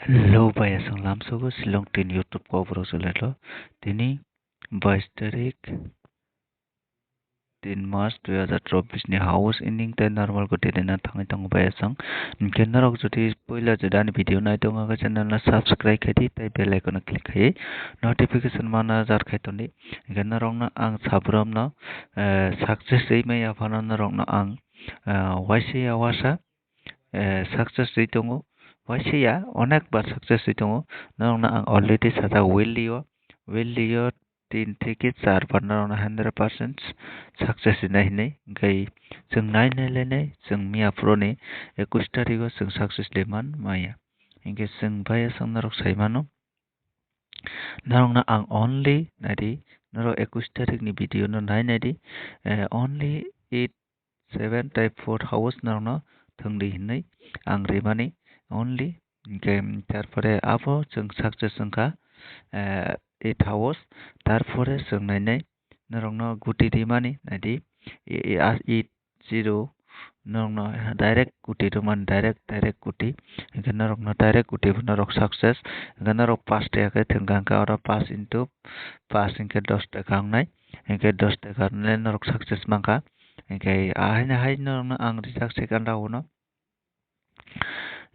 Hello bayasang lamsugo silong tin YouTube ko bro sulelo tini 22 तारिख 3 March 2024 ni house ending ta normal ko tena thangai tang bayasang kenarok jodi poila jodani video nai tonga ka channel na subscribe khadi tai bell icon click khai notification mana jar khai toni kenarok na ang sabram na success ei mai afana narok na ang waise awasa success ei tongo waise ya onek bar success ei tongo narok na ang already sada willio 3 থেকে 4 bar narok na 100% success hinai hinai gai जों नायनायलायनाय जों मिया फ्रनि 21 तारिखआव जों success Le Mans माया इंगे जों बाया संनारक साइमानो narokna ang only nadi narok 21 तारिखनि video no नायनायदि only 8 7 type 4 hours narokna thongdi hinai ang remani only game tarpore abo जों success जोंका 8 hours tarpore जों नायनाय narokna guti rimani nadi 0 narokna direct guti roman direct guti narokna direct guti narok success narok 5 টাকা thengkangka ora 5 into 5 ingke 10 টাকা angnai ingke 10 টাকা narok success mangka ingke ahina hai narokna ang rijak second round no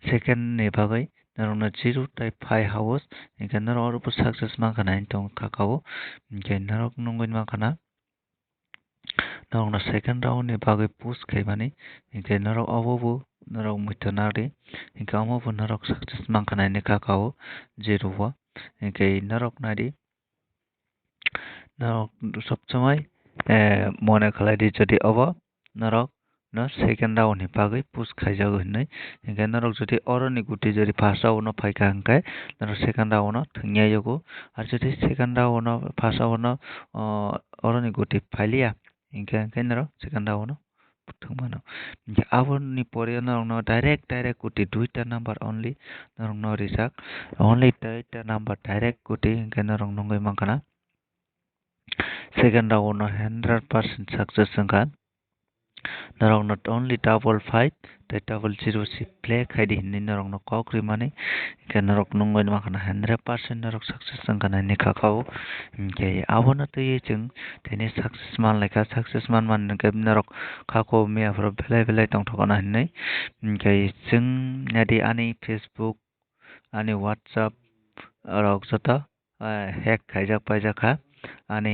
second ni bagai narokna 0 type 5 hours ingke narok oro success mangka nain tong kakao ingke narok nungguin mangka na narokna second round ni bagai push khaimani ingke narok obobo narok muitonari ingke omobo narok success mangka naini kakao 0 wa ingke narok nadi narok sobসময় mone khalai jodi obo narok no second round ni bagai push khaijago hinai ingke narok jodi oro ni guti jodi first round no phaika hingke narok second round no thungyai yogo ar jodi second round no first round no oro ni guti phailia ingke narok second round no thungmano ingke abo ni pore narok no direct guti duita number only narok no rijak only duita number direct guti ingke narok nongoi mangkana second round no 100% success jongka narok not only double 5 tai double 0 si play khaidi hinni narok no kok rimani ke narok nungoi makana 100% narok success jongka nai nikakao ke abono tui jeng teni success man laika success man ke narok kako mia fro belai tong thokana hinni ke jeng nadi ani Facebook ani WhatsApp rok jota hack khaijak paijaka ani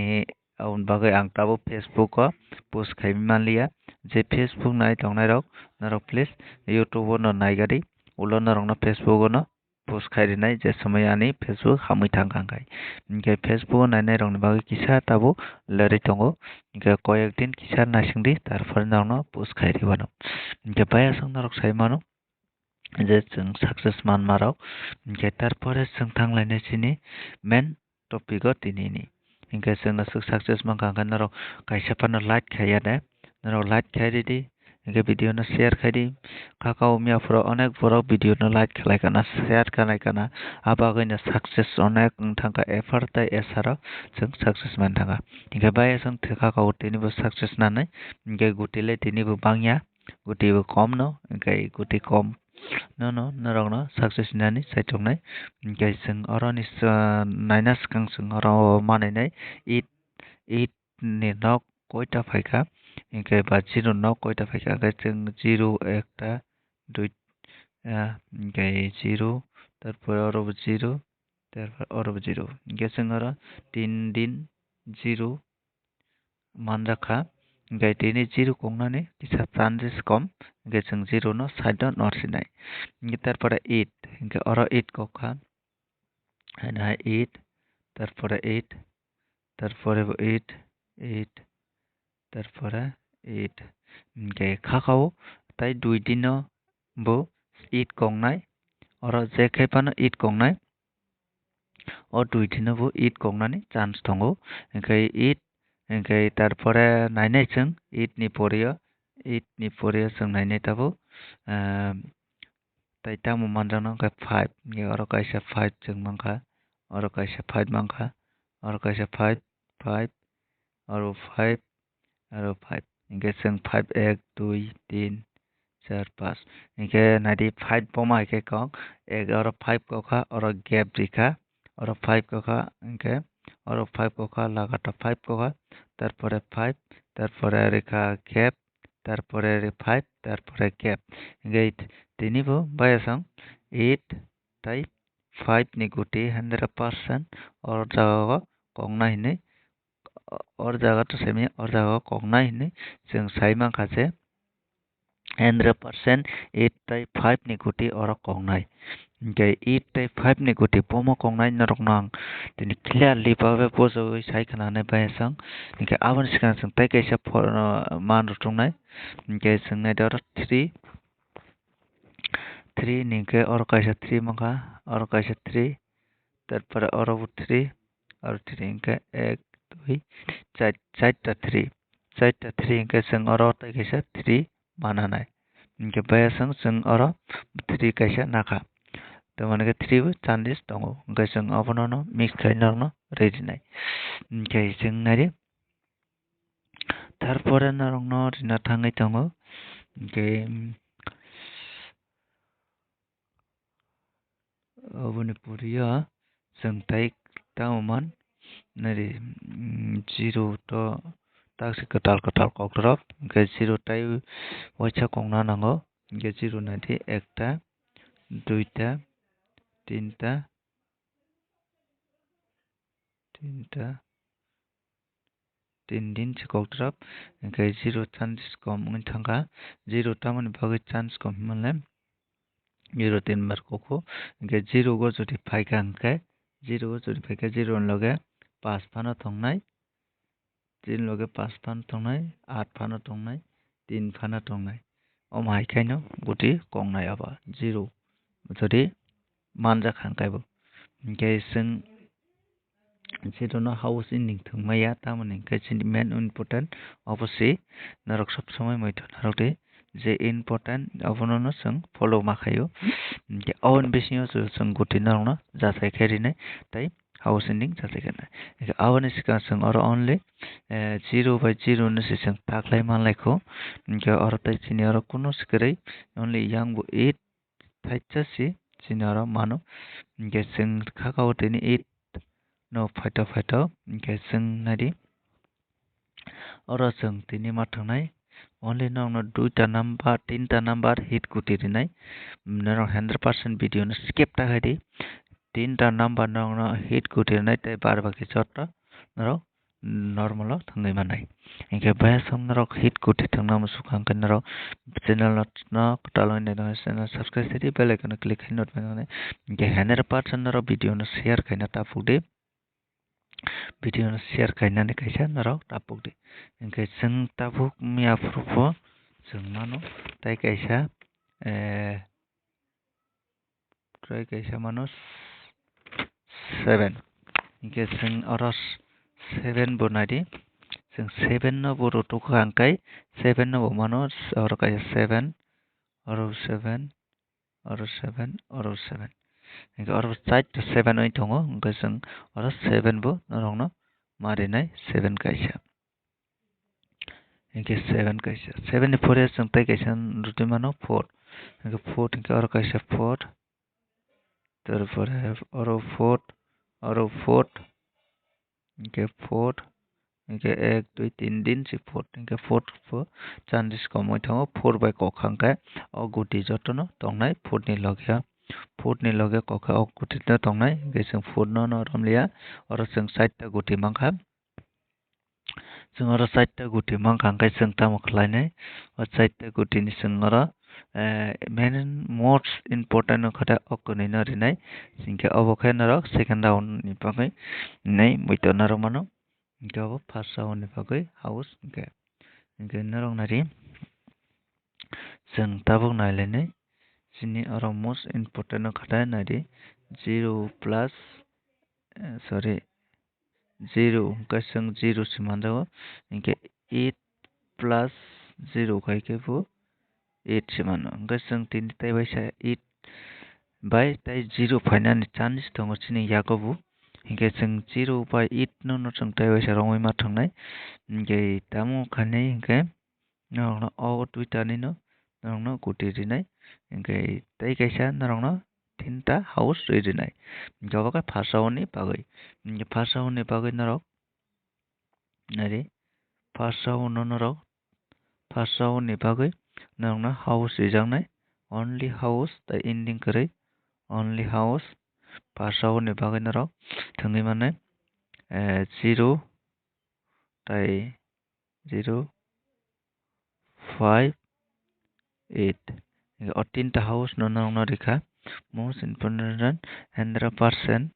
aboni bagai ang tabo Facebook o post khaimi manliya je Facebook nai tongnai rok narok please YouTube no naigadi ulo narok no Facebook no post khairinai je samay ani Facebook hamui thangkangkai ingke Facebook nainai rok ni bagai kisa tabo lari tongo ingke koyek din kisa nasingdi tarpore narok no post khairi bano ingke baya sang narok saimano je जों success manma rok ingke tarpore जों thanglai sini main topic o tinini ingke जोंना success manka narok kaisa pano like khaya de narok like khairi di ingke video no share khairi kakao mia fro onek borok video no like khlai kana share kanai kana abagai na success onek thangka effort tai esaro जों success man thanga ingke baya जों kakao tini bo success nanai ingke gutile tini bo bangya guti bo kom no ingke guti kom no narok no success nani saitongnai ingke जों oro ni naina sikang जों oro manainai it ni nok koita phaika ingke ba 0 nok koita phaika जों 0 ekta 2 ingke 0 tarpore oro 0 tarpore oro 0 ingke जों oro 3 din 0 manjaka ingke tini 0 kongnani kisa chances kom ingke जों 0 no side no norsinai ingke tarpore 8 ingke oro 8 kokha haina 8 tarpore 8 tarpore 8 tarpore 8 ingke kakao tai 2 din no bo 8 kongnai oro je khaipano 8 kongnai o 2 din no bo 8 kongnani chance tongo ingke 8 ingke tarpore nainai जों 8 ni pore जों nainai tabo tai tamo manjano ke 5 ingke oro kaisa 5 जों mangka oro kaisa 5 mangka oro kaisa 5 oro 5 ingke जों 5 1 2 3 4 5 इनके नाइडी 5 पमा इनके कौन एक और 5 को खा और गैप दिखा और 5 को खा इनके और 5 को खा लगाता 5 को खा तारपरे 5 तारपरे रेखा गैप तारपरे 5 तारपरे गैप इनके तीनी वो बायसंग 8 टाइप 5 नि गुटी 100% और जगह कौंगना हिने और जगह तो सेमी और जगह कौंगना हिने जों साइमा खासे 100% 8 type 5 ni guti ora kongnai okay 8 type 5 ni guti pomo kongnai narok nang tini clearly pawe pozo sai khana ne ba sang okay awan sikan sang tai kaisa man rutungnai okay sang nai dor 3 3 ni ke or kaisa 3 maka or kaisa 3 তারপরে অরব 3 और 3 के 1 2 4 4টা 3 4টা 3 के जों अर काisa 3 मानानाय इनके बायासं जों अर 3 काisa नाखा तो माने के 3 बो चान्दिस दङ इनके जों अबननो मिक्स खालामनो रेडि नाय इनके जों नारि तारपरे नारंनो रिना थाङै दङ इनके अबनि पुरिया जों ताइ ताममान नारि 0 to taksi ketal koktorop ke 0 tai wacha kongna nango ke 0 nadi ekta duita tinta tin din koktorop ke 0 chance kom thanga 0 tamani bagi chance kom male 0 tin bar koko ke 0 go jodi phaika angke 0 go jodi phaika 0 loge 5 phano thongnai 3 loge 5 phan thongnai 8 phano thongnai 3 phano thongnai omai kaino guti kongnai aba 0 jodi manja khangkaibo ke जों 0 no house ending thungmaya tamani ke main important obviously narok sob সময় moito narokte je important abono जों follow makhayo ke awan bisingo जों guti narokno jasai kharinai tai house ending jasai kana awan sika जों or only 0 by 0 no se जों taklai manlaiko ke or tai chini or kuno sikrei only yang 8 thaitasi chini or mano ke जों khakao tini 8 no phyto के जों नारि और जों तिनि माथांनाय only no दुइटा नाम्बार तीनटा नाम्बार हिट गुटि दिनाय नरो 100% भिडियो न स्किप ताहादि तीनटा नाम्बार न हिट गुटि दिनाय ताइ बार बाकी चट्टा नरो नर्मल थांगै मानाय इनके बाय सम नरो हिट गुटि थांना मुसुखां के नरो चैनल न कटालो ने चैनल सब्सक्राइब करि बेल आइकन क्लिक खाइ नोट माने इनके 100% नरो भिडियो न शेयर खाइना ताफुदे भिडियो न शेयर खाइनानै काइसा नराव तापुगदे इनके जों तापुक मिया प्रुफो जों मानो ताइ काइसा ट्राइ काइसा मानो 7 इनके जों अरस 7 बनादि जों 7 न बरो तो खांकाय 7 न मानो और काइसा 7 और 7 और 7 और 7 इनके और साइड 7 ओइ दङ इनके जों और 7 बो नरंनो मारिनाय 7 काइसा इनके 7 काइसा 7 नि फोरे जों ताइ काइसा रुटि मानो 4 इनके 4 इनके और काइसा 4 तारपरे और 4 इनके 4 इनके 1 2 3 दिन से 4 इनके 4 चान्दिस कमै थाङो 4 बाय कखांका अ गुटि जतनो तंनाय 4 नि लगिया 4 नि लगे कखा अ गुटि न तंनाय गेसं 4 न रमलिया और जों 60 गुटि मांखा जों और 60 गुटि मांखांखाय जों तामो खलायनाय और 60 गुटि नि जों और मेन मोस्ट इम्पोर्टेन्ट खोथा अकनि नरिनाय जिंके अबखाय नरक सेकेन्ड राउन्ड नि बागै नै मैतो नरक मानो इनके अब फर्स्ट राउन्ड नि बागै हाउस इनके नरक नारि जों ताबुक नायलायनाय जिनि और मोस्ट इम्पोर्टेन्ट खोथा नारि 0 प्लस 0 कसं 0 सिमानदाव इनके 8 प्लस 0 खायकेबो 8 सिमानो कसं 3 ताइ बायसा 8 बाय ताइ 0 फाइनानि चान्स दङ सिनि याकबु इनके जों 0 बाय 8 न जों ताइ बायसा रङै मा थांनाय इनके तामु खानै इनके न अ दुइटानि न narokno guti rinai hingke tei kaisa narokno tinta house rinai jobo ke phasao ni bagui phasao ni bagui narok nari phasao no narok phasao ni bagui narokno house rijaknai only house tei ending kwrui only house phasao ni bagui narok thungui mane 0 tei 0 5 8 o tinta house no narokno rikha most important 100%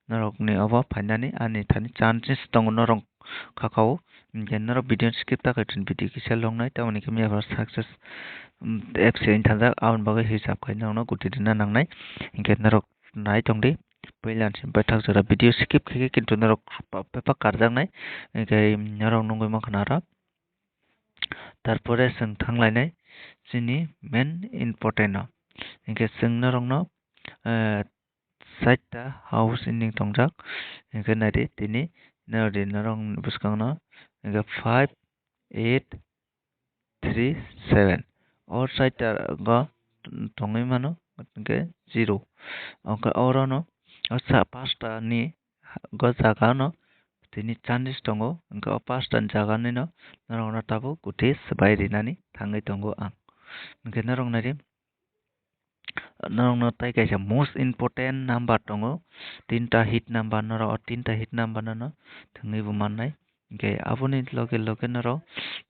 narokni obo fainani ani thani chances tongo norok kakao hingke norok video skip takai video kisa longnai tamoni ke mia success FC thajak aboni bagui hisab kai norokno guti rina nangnai hingke norok nai tongdi puilan bai thakjak video skip khaikhe kintu norok pepak karjaknai hingke norok nongoi mangkha naro tarpore chwng thanglai chini main important no hingke chwng norokno saita house ending tongjak hingke nari tini norok bwskang no hingke 5 8 3 7 or saita go tongui mano hingke 0 hingke oro no pasta ni go jaga no tini chances tongo hingke o pasta ni jaga ni no norok tabo guti bai rinani thangui tongo ang hingke norok nari norokno tei kaisa most important number tongo tinta hit number norok tinta hit number no thungui bo mannai hingke aboni loge loge norok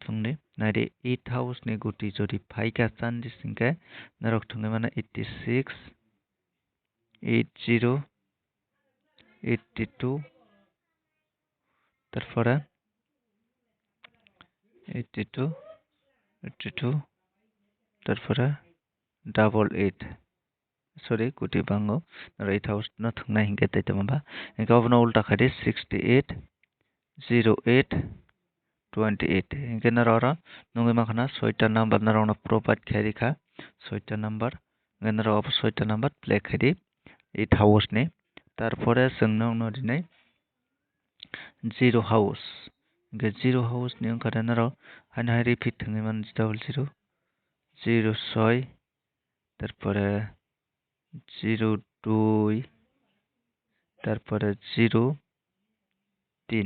thungni nari 8 house ni guti jodi paika chances hingke norok thungui mano 86 80 82 tarpore 82 82 tarpore 88 sorry guti bango 8 house no thungnai hingke tei tongba hingke obono ulta khai 68 08 28 hingke norok oro nongoi mangkha na 6 ta number norok no provide khai rikha 6 ta number hingke norok 6 ta number play khai di 8 house ni tarpore chwng norokno rinai 0 house hingke 0 house ni wngkha norok haino hai repeat thungui mano 0 0 6 tarpore 0 2 tarpore 0 3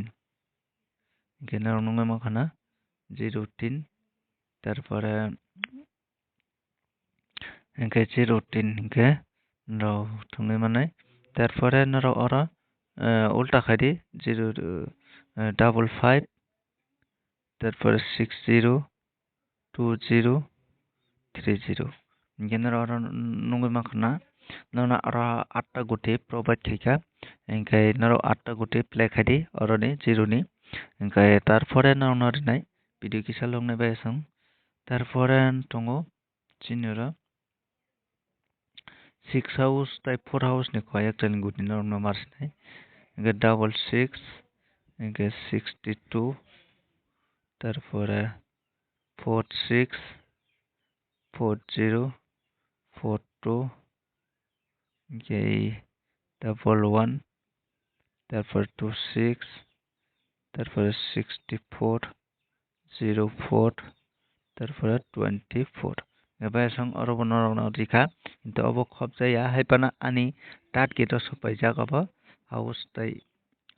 hingke norok nongoi mangkha na 0 3 tarpore hingke 0 3 hingke norok thungui manai tarpore norok oro ulta khai di 0 double 5 tarpore 6 0 2 0 3 0 hingke norok oro nongoi mangkha na norok oro 8 ta guti provide khaika hingke norok 8 ta guti play khai di oro ni 0 ni hingke tarpore norok no rinai video kisa longnai bai chwng tarpore tongo chini oro 6 house tei 4 house ni koyak jani guti norok no marsinai hingke double 6 hingke 62 tarpore 46 40 42 hingke double 1 tarpore 26 tarpore 64 04 tarpore 24 bai chwng oro bo norok no rikha কিন্তু obo khopjaya haibana ani target o sopaijak obo house tei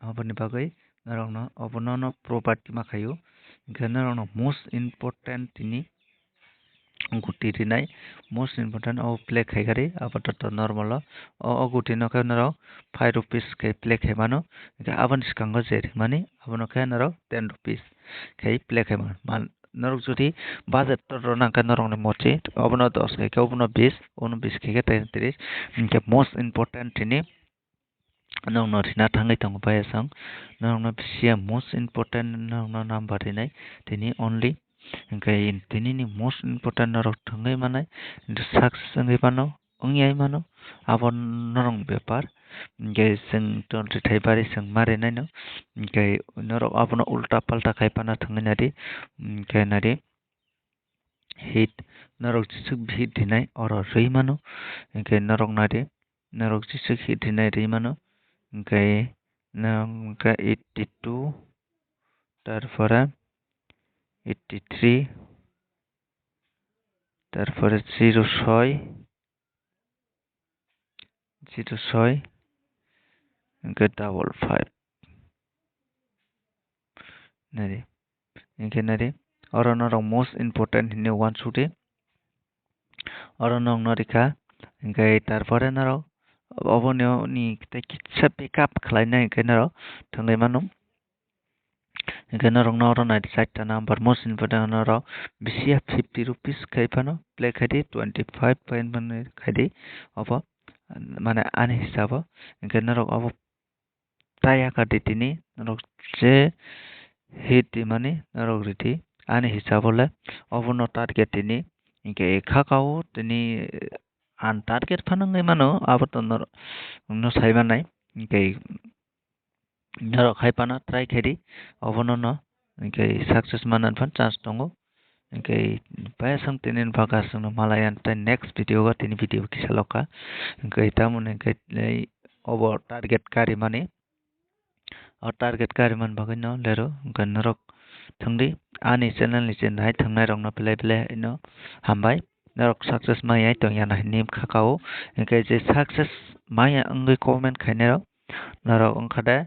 oboni bagui norok no obono no provide ma khaio hingke norok no most important tini guti rinai most important o play khaikari abo to normal o guti no khe norok 5 rupees khai play khai mano hingke aboni swkango je rimani abono khe norok 10 rupees khai play khai mano norok jodi budget tor nangkha norok ni mochi obono 10 khaikhe obono 20 obono 20 khaikhe 30 hingke most important tini norok no rina thangui tongo bai chwng norok no sia most important norok no number rinai tini only hingke tini ni most important norok thangui manai success wngui mano wngyai mano abo norok ni byapar hingke chwng tongri thai bari chwng ma rinai no hingke norok abono ulta palta khai fano thangui nari hingke nari hit norok jisuk hit rinai oro rui mano hingke norok nari norok jisuk hit rinai rui mano hingke 82 tarpore 83 তারপরে 06 55 nari ingke nari oro norok most important hine 1 oro nog norika ingke tarpore norok obonio ni tei kitsa backup khlainai ingke norok thangui mano ingke norok no oro nai 4ta number most important norok bisia 50 rupees khai phano play khaidi 25 point mane khaidi obo mane ani hisabo ingke norok obo taya kadi tini norok je hiti mani norok riti ani hisabole obono target tini ingke khakao tini an target phanangai mano aboto norok no saimanai ingke norok haipana try khaidi obono no ingke success manan phan chance tongo ingke pasang tini bagasang no malayan tai next video ga tini video kisaloka ingke tamone ingke obo target kari mani o target kari man bagui no lero ingke norok thangdi ani channel ni je nai thangnai rok no belai belai no hambai norok success maya tongyana nim khakao ingke je success maya wngoi comment khainai rok norok wngkhade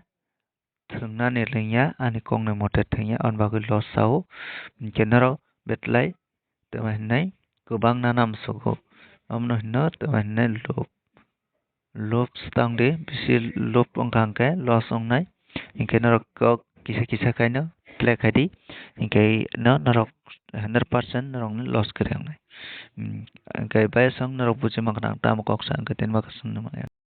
thungnani lingya ani kongni mote thangya on bagui loss sao ingke norok betlai tongmai hinai kwbang nana msugo amno hino tongmai hinai lob stangdi bisi lob wngkha hingke loss wngnai ingke norok kok kisa kisa kaino play khaidi ingke no norok 100% norok ni loss kwrwi wngnai ingke bayasang norok bujimankhana tamo koksa ingke tin bakasang.